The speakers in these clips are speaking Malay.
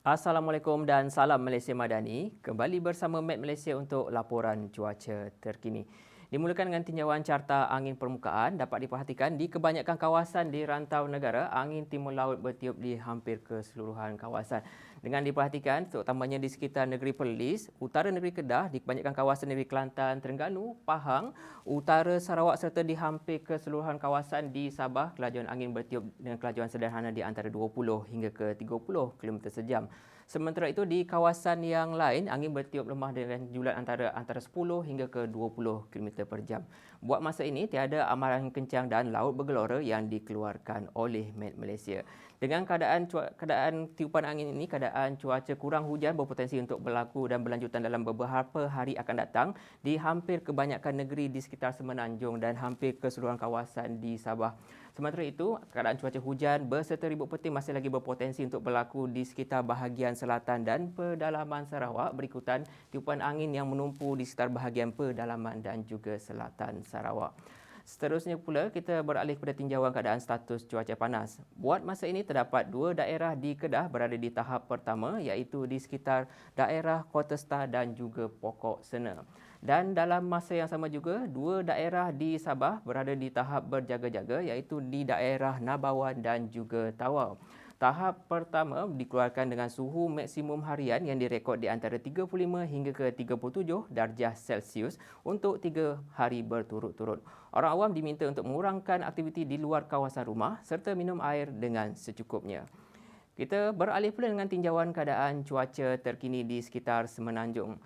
Assalamualaikum dan salam Malaysia Madani. Kembali bersama Met Malaysia untuk laporan cuaca terkini. Dimulakan dengan tinjauan carta angin permukaan, dapat diperhatikan di kebanyakan kawasan di rantau negara, angin timur laut bertiup di hampir keseluruhan kawasan. Dengan diperhatikan, terutamanya di sekitar negeri Perlis, utara negeri Kedah, di kebanyakan kawasan negeri Kelantan, Terengganu, Pahang, utara Sarawak serta di hampir keseluruhan kawasan di Sabah, kelajuan angin bertiup dengan kelajuan sederhana di antara 20 hingga ke 30 km sejam. Sementara itu di kawasan yang lain, angin bertiup lemah dengan julat antara 10 hingga ke 20 km per jam. Buat masa ini, tiada amaran kencang dan laut bergelora yang dikeluarkan oleh Met Malaysia. Dengan keadaan tiupan angin ini, keadaan cuaca kurang hujan berpotensi untuk berlaku dan berlanjutan dalam beberapa hari akan datang di hampir kebanyakan negeri di sekitar Semenanjung dan hampir keseluruhan kawasan di Sabah. Sementara itu, keadaan cuaca hujan berserta ribut petir masih lagi berpotensi untuk berlaku di sekitar bahagian selatan dan pedalaman Sarawak berikutan tiupan angin yang menumpu di sekitar bahagian pedalaman dan juga selatan Sarawak. Seterusnya pula, kita beralih kepada tinjauan keadaan status cuaca panas. Buat masa ini, terdapat dua daerah di Kedah berada di tahap pertama iaitu di sekitar daerah Kota Star dan juga Pokok Sena. Dan dalam masa yang sama juga, dua daerah di Sabah berada di tahap berjaga-jaga iaitu di daerah Nabawan dan juga Tawau. Tahap pertama dikeluarkan dengan suhu maksimum harian yang direkod di antara 35 hingga ke 37 darjah Celsius untuk 3 hari berturut-turut. Orang awam diminta untuk mengurangkan aktiviti di luar kawasan rumah serta minum air dengan secukupnya. Kita beralih pula dengan tinjauan keadaan cuaca terkini di sekitar Semenanjung.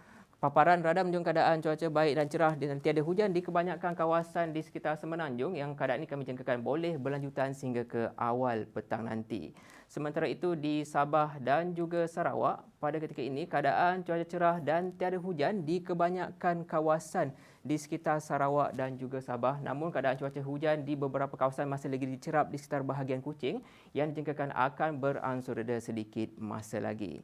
Paparan radar menunjukkan keadaan cuaca baik dan cerah dan tiada hujan di kebanyakan kawasan di sekitar Semenanjung yang keadaan ini kami jangkakan boleh berlanjutan sehingga ke awal petang nanti. Sementara itu di Sabah dan juga Sarawak, pada ketika ini keadaan cuaca cerah dan tiada hujan di kebanyakan kawasan di sekitar Sarawak dan juga Sabah. Namun keadaan cuaca hujan di beberapa kawasan masih lagi dicerap di sekitar bahagian Kuching yang dijangkakan akan beransur reda sedikit masa lagi.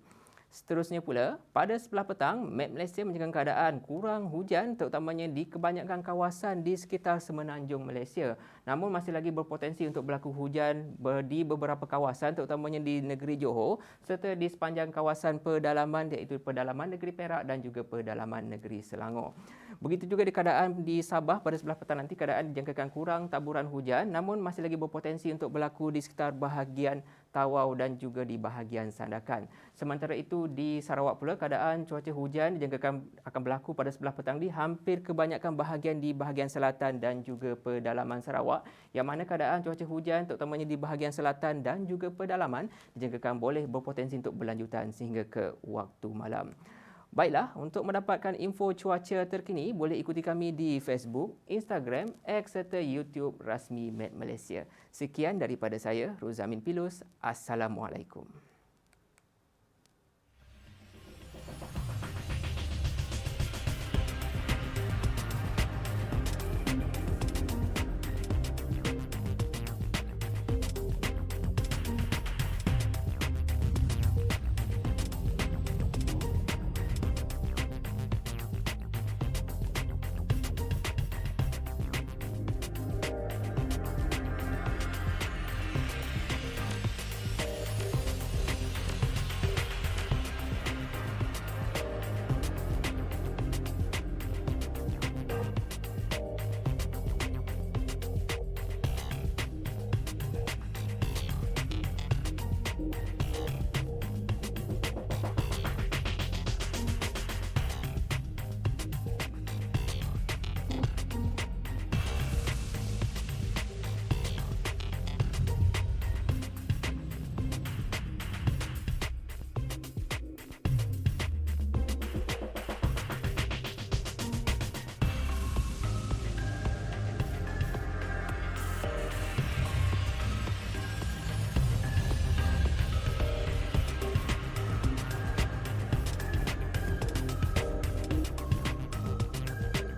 Seterusnya pula, pada sebelah petang, Met Malaysia menjangkakan keadaan kurang hujan terutamanya di kebanyakan kawasan di sekitar Semenanjung Malaysia. Namun masih lagi berpotensi untuk berlaku hujan di beberapa kawasan terutamanya di negeri Johor serta di sepanjang kawasan pedalaman iaitu pedalaman negeri Perak dan juga pedalaman negeri Selangor. Begitu juga di keadaan di Sabah pada sebelah petang nanti keadaan dijangkakan kurang taburan hujan namun masih lagi berpotensi untuk berlaku di sekitar bahagian Tawau dan juga di bahagian Sandakan. Sementara itu di Sarawak pula keadaan cuaca hujan dijangkakan akan berlaku pada sebelah petang di hampir kebanyakan bahagian di bahagian selatan dan juga pedalaman Sarawak yang mana keadaan cuaca hujan terutamanya di bahagian selatan dan juga pedalaman dijangkakan boleh berpotensi untuk berlanjutan sehingga ke waktu malam. Baiklah, untuk mendapatkan info cuaca terkini, boleh ikuti kami di Facebook, Instagram, X serta YouTube rasmi Met Malaysia. Sekian daripada saya, Ruzamin Pilus. Assalamualaikum.